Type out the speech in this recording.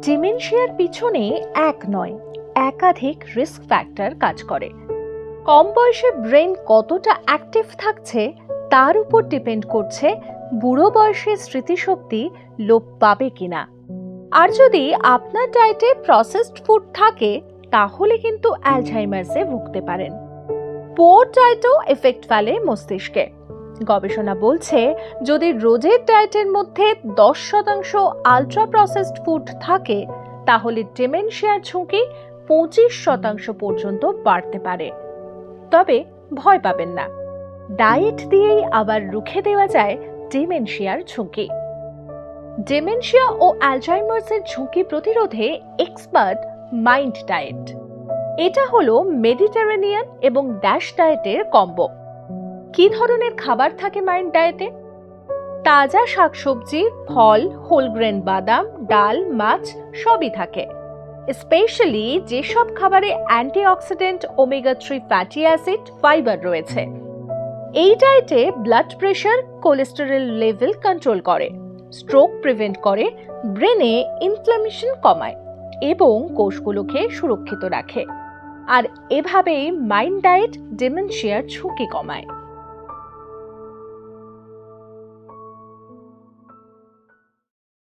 ডিমেনশিয়ার পিছনে এক নয়, একাধিক রিস্ক ফ্যাক্টর কাজ করে। কম বয়সে ব্রেন কতটা অ্যাক্টিভ থাকছে তার উপর ডিপেন্ড করছে বুড়ো বয়সে স্মৃতিশক্তি লোপ পাবে কিনা। আর যদি আপনার ডায়েটে প্রসেসড ফুড থাকে তাহলে কিন্তু অ্যালঝাইমার্সে ভুগতে পারেন। পুয়ার ডায়েটও এফেক্ট ফেলে মস্তিষ্কে। গবেষণা বলছে যদি রোজের ডায়েটের মধ্যে 10% আলট্রা প্রসেসড ফুড থাকে তাহলে ডিমেনশিয়ার ঝুঁকি 25% পর্যন্ত বাড়তে পারে। তবে ভয় পাবেন না, ডায়েট দিয়েই আবার রুখে দেওয়া যায় ডিমেনশিয়ার ঝুঁকি। ডিমেনশিয়া ও অ্যালঝাইমার্সের ঝুঁকি প্রতিরোধে এক্সপার্ট মাইন্ড ডায়েট। এটা হলো মেডিটেরেনিয়ান এবং ড্যাশ ডায়েটের কম্বো। কি ধরনের খাবার থাকে মাইন্ড ডায়েটে? তাজা শাকসবজি, ফল, হোলগ্রেন বাদাম, ডাল, মাছ সবই থাকে। স্পেশালি যেসব খাবারে antioxidant, omega 3 fatty acid, fibre রয়েছে। এই ডায়েটে blood pressure, cholesterol level control করে, স্ট্রোক প্রিভেন্ট করে, ব্রেনে ইনফ্ল্যামেশন কমায় এবং কোষগুলোকে সুরক্ষিত রাখে। আর এভাবেই মাইন্ড ডায়েট ডিমেনশিয়ার ঝুঁকি কমায়।